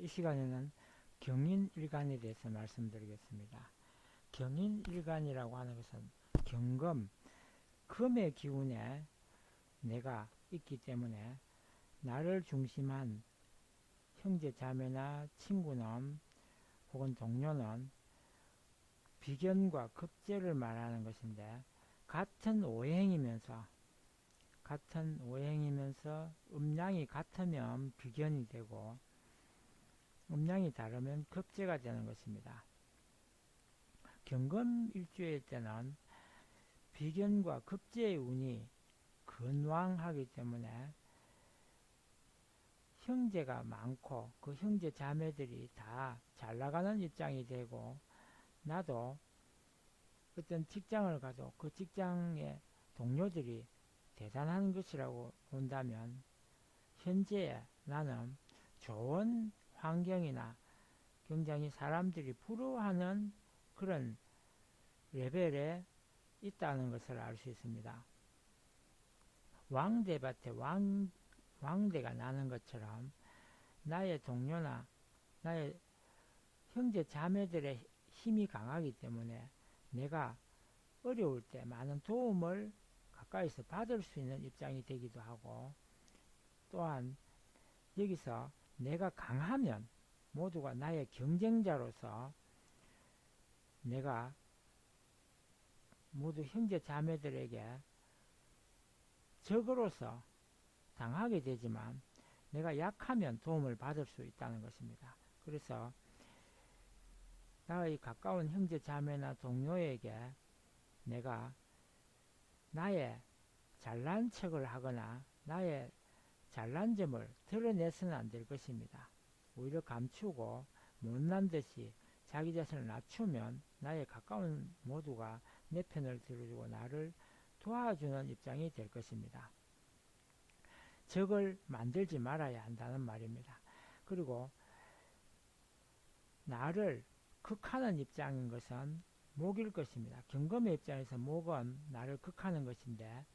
이 시간에는 경인일간에 대해서 말씀드리겠습니다. 경인일간이라고 하는 것은 경금, 금의 기운에 내가 있기 때문에 나를 중심한 형제 자매나 친구는 혹은 동료는 비견과 급제를 말하는 것인데 같은 오행이면서 음양이 같으면 비견이 되고 음양이 다르면 급제가 되는 것입니다. 경금일주일 때는 비견과 급제의 운이 건왕하기 때문에 형제가 많고 그 형제 자매들이 다 잘 나가는 입장이 되고 나도 어떤 직장을 가도 그 직장의 동료들이 대단한 것이라고 본다면 현재 나는 좋은 환경이나 굉장히 사람들이 부러워하는 그런 레벨에 있다는 것을 알 수 있습니다. 왕대밭에 왕대가 나는 것처럼 나의 동료나 나의 형제 자매들의 힘이 강하기 때문에 내가 어려울 때 많은 도움을 가까이서 받을 수 있는 입장이 되기도 하고 또한 여기서 내가 강하면 모두가 나의 경쟁자로서 내가 모두 형제 자매들에게 적으로서 당하게 되지만 내가 약하면 도움을 받을 수 있다는 것입니다. 그래서 나의 가까운 형제 자매나 동료에게 내가 나의 잘난 척을 하거나 나의 잘난 점을 드러내서는 안 될 것입니다. 오히려 감추고 못난 듯이 자기 자신을 낮추면 나의 가까운 모두가 내 편을 들어주고 나를 도와주는 입장이 될 것입니다. 적을 만들지 말아야 한다는 말입니다. 그리고 나를 극하는 입장인 것은 목일 것입니다. 경금의 입장에서 목은 나를 극하는 것인데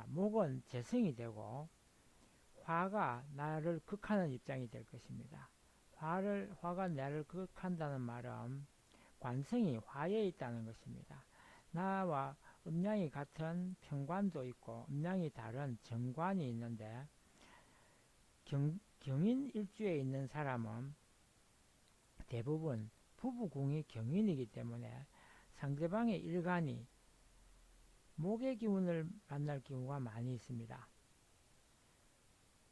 목은 재성이 되고 화가 나를 극하는 입장이 될 것입니다. 화가 나를 극한다는 말은 관성이 화에 있다는 것입니다. 나와 음양이 같은 편관도 있고 음양이 다른 정관이 있는데 경인일주에 있는 사람은 대부분 부부궁이 경인이기 때문에 상대방의 일간이 목의 기운을 만날 경우가 많이 있습니다.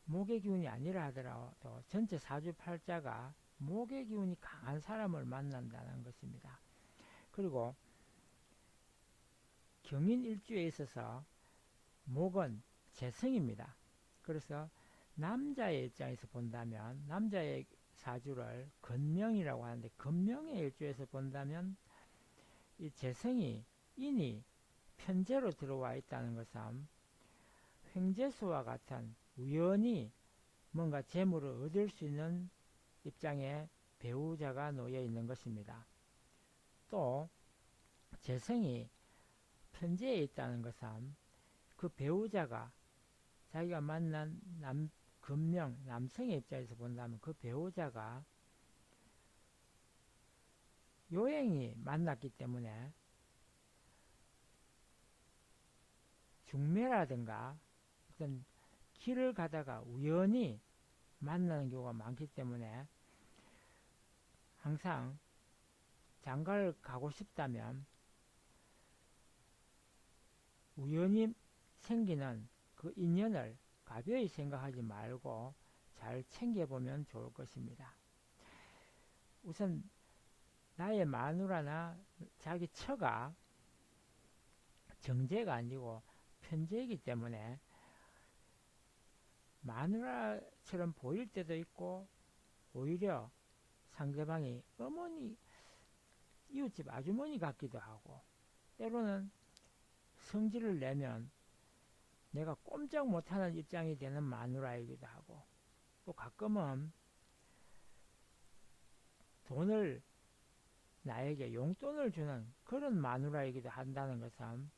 목의 기운이 아니라 하더라도 전체 사주팔자가 목의 기운이 강한 사람을 만난다는 것입니다. 그리고 경인일주에 있어서 목은 재성입니다. 그래서 남자의 입장에서 본다면 남자의 사주를 건명이라고 하는데 건명의 일주에서 본다면 이 재성이 인이 편재로 들어와 있다는 것은 횡재수와 같은 우연히 뭔가 재물을 얻을 수 있는 입장에 배우자가 놓여 있는 것입니다. 또 재성이 편재에 있다는 것은 그 배우자가 자기가 만난 건명 남성의 입장에서 본다면 그 배우자가 요행이 만났기 때문에 중매라든가 어떤 길을 가다가 우연히 만나는 경우가 많기 때문에 항상 장가를 가고 싶다면 우연히 생기는 그 인연을 가벼이 생각하지 말고 잘 챙겨보면 좋을 것입니다. 우선 나의 마누라나 자기 처가 정제가 아니고 편제이기 때문에 마누라처럼 보일 때도 있고 오히려 상대방이 어머니 이웃집 아주머니 같기도 하고 때로는 성질을 내면 내가 꼼짝 못하는 입장이 되는 마누라이기도 하고 또 가끔은 돈을 나에게 용돈을 주는 그런 마누라이기도 한다는 것은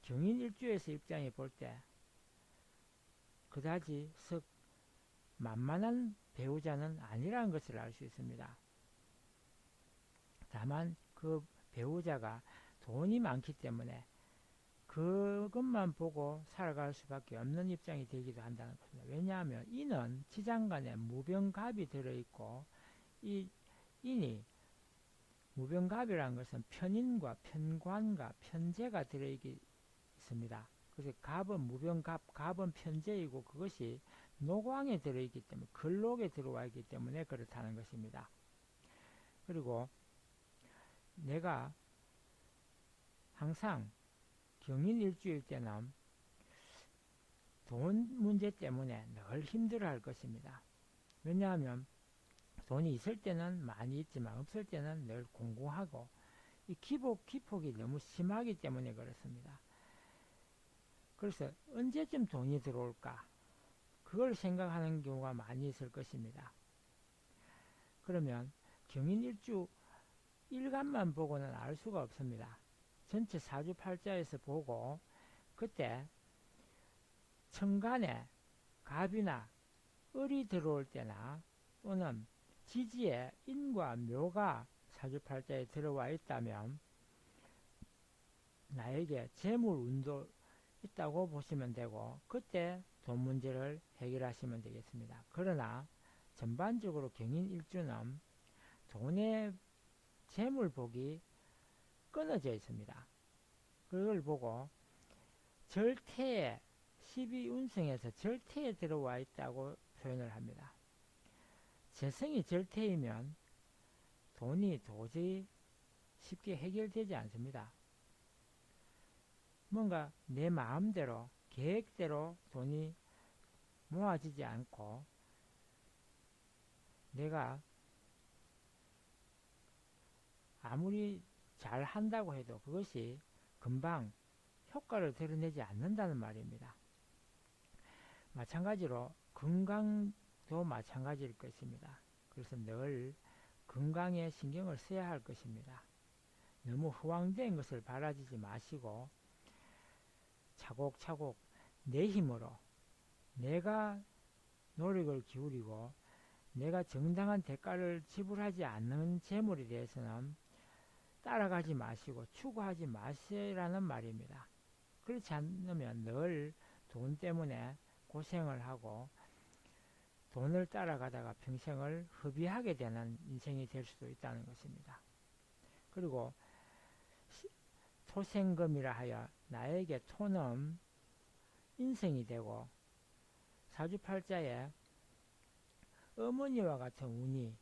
경인일주에서 입장에 볼 때 그다지 썩 만만한 배우자는 아니라는 것을 알 수 있습니다. 다만 그 배우자가 돈이 많기 때문에 그것만 보고 살아갈 수밖에 없는 입장이 되기도 한다는 것입니다. 왜냐하면 이는 지장간에 무병갑이 들어있고 이 인이 무병갑이라는 것은 편인과 편관과 편재가 들어있습니다. 그래서 갑은 무병갑, 갑은 편재이고 그것이 노광에 들어있기 때문에 근록에 들어와 있기 때문에 그렇다는 것입니다. 그리고 내가 항상 경인일주일 때는 돈 문제 때문에 늘 힘들어할 것입니다. 왜냐하면 돈이 있을 때는 많이 있지만 없을 때는 늘 공공하고 이 기폭이 너무 심하기 때문에 그렇습니다. 그래서 언제쯤 돈이 들어올까? 그걸 생각하는 경우가 많이 있을 것입니다. 그러면 경인일주 일간만 보고는 알 수가 없습니다. 전체 사주팔자에서 보고 그때 천간에 갑이나 을이 들어올 때나 또는 지지에 인과 묘가 사주팔자에 들어와 있다면 나에게 재물운도 있다고 보시면 되고 그때 돈 문제를 해결하시면 되겠습니다. 그러나 전반적으로 경인일주는 돈의 재물복이 끊어져 있습니다. 그걸 보고 절태에 12운성에서 절태에 들어와 있다고 표현을 합니다. 재성이 절태이면 돈이 도저히 쉽게 해결되지 않습니다. 뭔가 내 마음대로 계획대로 돈이 모아지지 않고 내가 아무리 잘 한다고 해도 그것이 금방 효과를 드러내지 않는다는 말입니다. 마찬가지로 건강도 마찬가지일 것입니다. 그래서 늘 건강에 신경을 써야 할 것입니다. 너무 허황된 것을 바라지지 마시고 차곡차곡 내 힘으로 내가 노력을 기울이고 내가 정당한 대가를 지불하지 않는 재물에 대해서는 따라가지 마시고 추구하지 마시라는 말입니다. 그렇지 않으면 늘 돈 때문에 고생을 하고 돈을 따라가다가 평생을 허비하게 되는 인생이 될 수도 있다는 것입니다. 그리고 토생금이라 하여 나에게 토는 인생이 되고 사주팔자에 어머니와 같은 운이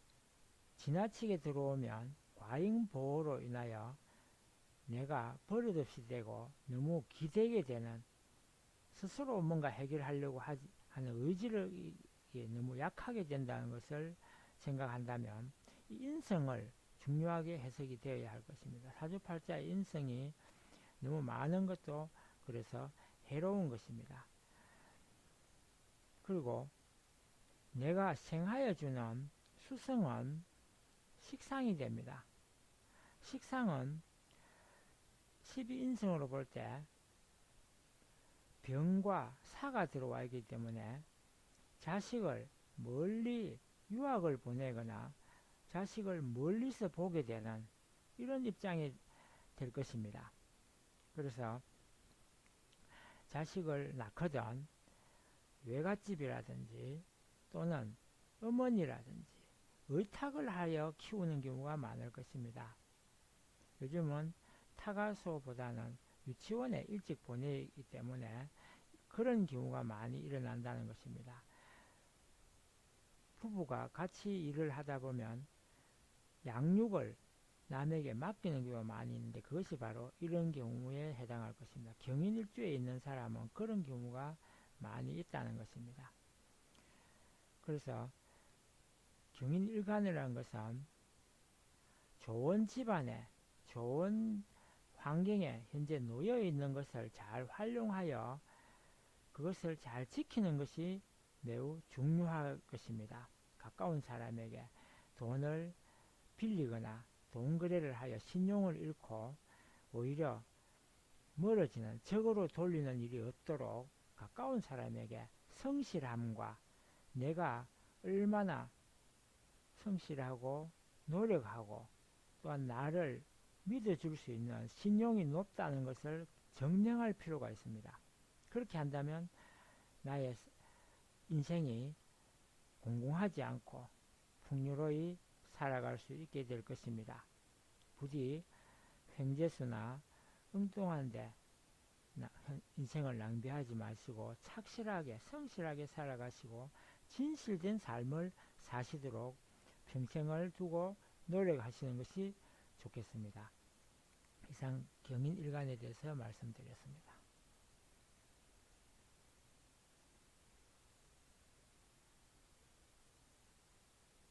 지나치게 들어오면 과잉보호로 인하여 내가 버릇없이 되고 너무 기대게 되는 스스로 뭔가 해결하려고 하는 의지를 너무 약하게 된다는 것을 생각한다면 이 인성을 중요하게 해석이 되어야 할 것입니다. 사주팔자의 인성이 너무 많은 것도 그래서 해로운 것입니다. 그리고 내가 생하여 주는 수성은 식상이 됩니다. 식상은 12인성으로 볼 때 병과 사가 들어와 있기 때문에 자식을 멀리 유학을 보내거나 자식을 멀리서 보게 되는 이런 입장이 될 것입니다. 그래서 자식을 낳거든 외갓집이라든지 또는 어머니라든지 의탁을 하여 키우는 경우가 많을 것입니다. 요즘은 타가소보다는 유치원에 일찍 보내기 때문에 그런 경우가 많이 일어난다는 것입니다. 부부가 같이 일을 하다 보면 양육을 남에게 맡기는 경우가 많이 있는데 그것이 바로 이런 경우에 해당할 것입니다. 경인일주에 있는 사람은 그런 경우가 많이 있다는 것입니다. 그래서 경인일간이라는 것은 좋은 집안에 좋은 환경에 현재 놓여 있는 것을 잘 활용하여 그것을 잘 지키는 것이 매우 중요할 것입니다. 가까운 사람에게 돈을 빌리거나 돈 거래를 하여 신용을 잃고 오히려 멀어지는 적으로 돌리는 일이 없도록 가까운 사람에게 성실함과 내가 얼마나 성실하고 노력하고 또한 나를 믿어줄 수 있는 신용이 높다는 것을 증명할 필요가 있습니다. 그렇게 한다면 나의 인생이 공공하지 않고 풍요로이 살아갈 수 있게 될 것입니다. 부디 횡재수나 엉뚱한데 인생을 낭비하지 마시고 착실하게 성실하게 살아가시고 진실된 삶을 사시도록 평생을 두고 노력하시는 것이 좋겠습니다. 이상 경인일간에 대해서 말씀드렸습니다.